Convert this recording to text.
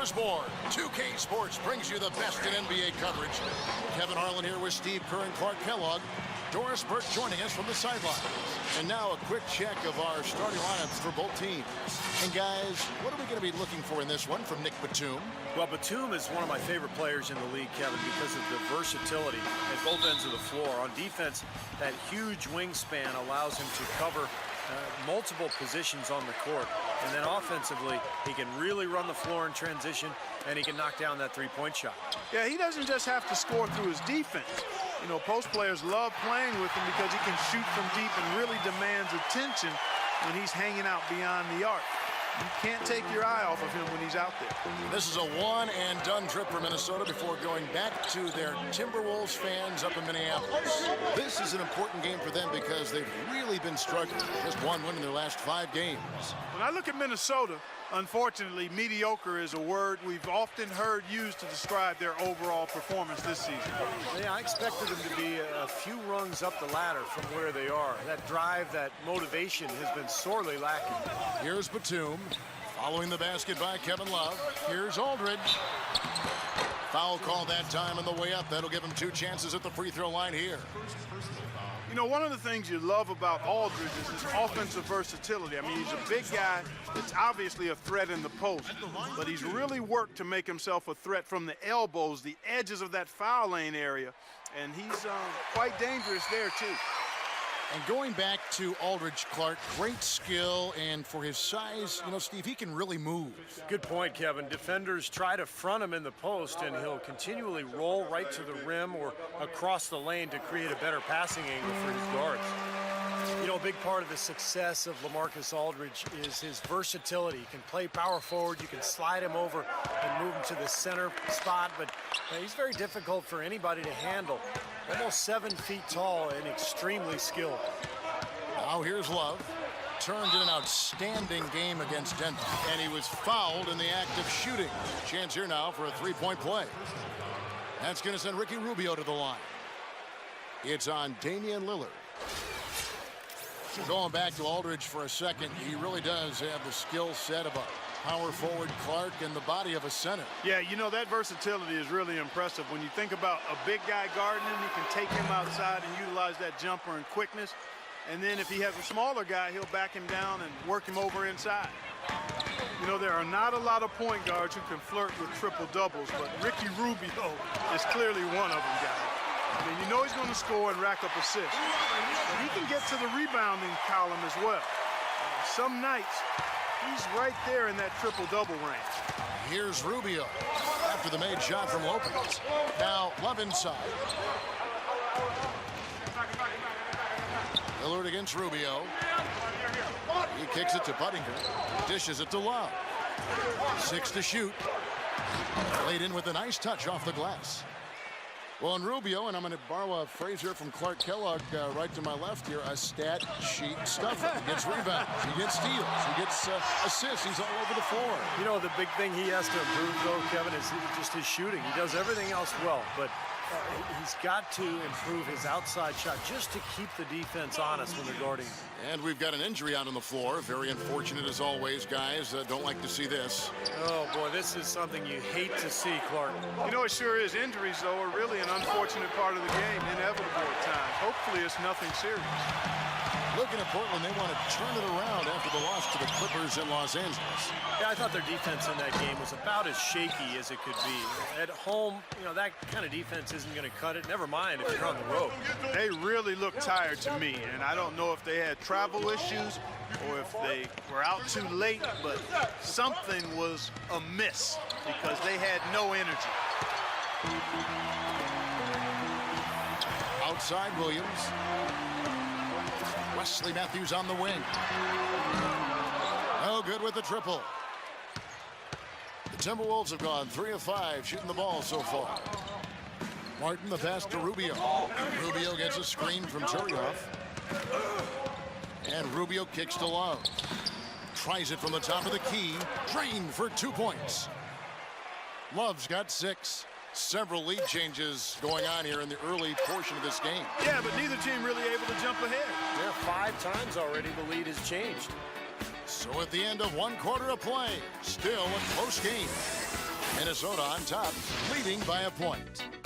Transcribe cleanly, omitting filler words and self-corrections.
was born. 2K Sports brings you the best in NBA coverage. Kevin Harlan here with Steve Kerr and Clark Kellogg. Doris Burke joining us from the sidelines. And now a quick check of our starting lineups for both teams. And guys, what are we going to be looking for in this one from Nick Batum? Well, Batum is one of my favorite players in the league, Kevin, because of the versatility at both ends of the floor. On defense, that huge wingspan allows him to cover multiple positions on the court. And then offensively, he can really run the floor in transition, and he can knock down that three-point shot. Yeah, he doesn't just have to score through his defense. You know, post players love playing with him because he can shoot from deep and really demands attention when he's hanging out beyond the arc. You can't take your eye off of him when he's out there. This is a one-and-done trip for Minnesota before going back to their Timberwolves fans up in Minneapolis. This is an important game for them because they've really been struggling. Just one win in their last 5 games. When I look at Minnesota, unfortunately, mediocre is a word we've often heard used to describe their overall performance this season. Yeah, I expected them to be a few rungs up the ladder from where they are. That drive, that motivation has been sorely lacking. Here's Batum, following the basket by Kevin Love. Here's Aldridge. Foul call that time on the way up. That'll give him 2 chances at the free throw line here. You know, one of the things you love about Aldridge is his offensive versatility. I mean, he's a big guy that's obviously a threat in the post, but he's really worked to make himself a threat from the elbows, the edges of that foul lane area, and he's quite dangerous there, too. And going back to Aldridge, Clark, great skill, and for his size, you know, Steve, he can really move. Good point, Kevin. Defenders try to front him in the post, and he'll continually roll right to the rim or across the lane to create a better passing angle for his guards. You know, a big part of the success of LaMarcus Aldridge is his versatility. He can play power forward, you can slide him over and move him to the center spot, but he's very difficult for anybody to handle. Almost 7 feet tall and extremely skilled. Now here's Love. Turned in an outstanding game against Denver, and he was fouled in the act of shooting. Chance here now for a 3-point play. That's going to send Ricky Rubio to the line. It's on Damian Lillard. Going back to Aldridge for a second, he really does have the skill set of a power forward, Clark, and the body of a center. Yeah, you know, that versatility is really impressive. When you think about a big guy guarding him, he can take him outside and utilize that jumper and quickness. And then if he has a smaller guy, he'll back him down and work him over inside. You know, there are not a lot of point guards who can flirt with triple doubles, but Ricky Rubio is clearly one of them, guys. I mean, you know he's going to score and rack up assists. But he can get to the rebounding column as well. Some nights, he's right there in that triple-double range. Here's Rubio after the made shot from Lopez. Now Love inside. Lillard against Rubio. He kicks it to Budinger. Dishes it to Love. 6 to shoot. Laid in with a nice touch off the glass. Well, and Rubio, and I'm going to borrow a phrase here from Clark Kellogg right to my left here, a stat sheet stuffer. He gets rebounds, he gets steals, he gets assists, he's all over the floor. You know, the big thing he has to improve, though, Kevin, is just his shooting. He does everything else well, but he's got to improve his outside shot just to keep the defense honest when they're guarding him. And we've got an injury out on the floor. Very unfortunate as always, guys. Don't like to see this. Oh, boy, this is something you hate to see, Clark. You know, it sure is. Injuries, though, are really an unfortunate part of the game, inevitable at times. Hopefully it's nothing serious. Looking at Portland, they want to turn it around after the loss to the Clippers in Los Angeles. Yeah, I thought their defense in that game was about as shaky as it could be. At home, you know, that kind of defense isn't going to cut it. Never mind if you're on the road. They really looked tired to me, and I don't know if they had travel issues or if they were out too late, but something was amiss because they had no energy. Outside Williams. Wesley Matthews on the wing. No good with the triple. The Timberwolves have gone 3 of 5 shooting the ball so far. Martin the pass to Rubio. Rubio gets a screen from Turioff. And Rubio kicks to Love. Tries it from the top of the key. Drained for 2 points. Love's got 6. Several lead changes going on here in the early portion of this game. Yeah, but neither team really able to jump ahead. Yeah, 5 times already the lead has changed. So at the end of 1 quarter of play, still a close game. Minnesota on top, leading by a point.